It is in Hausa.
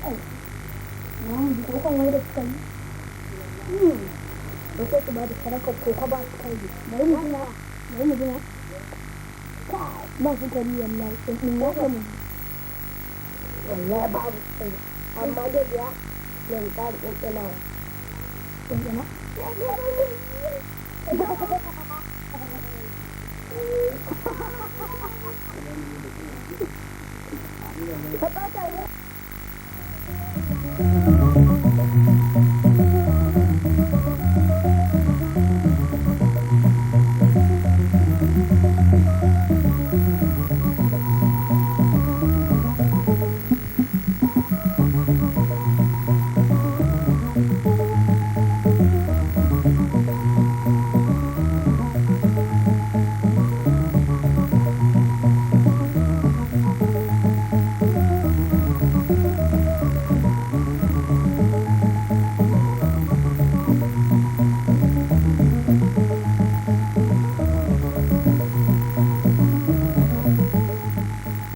Namun ko kan wani da suka yi. Da ko su ba da saraka ko ka ba su kai. Bari mu gina. Ba su gari wallahi sun yi ya mu. Wallahi babu kai. Amma da biya yan ta da kana. Kana? Ka ba ta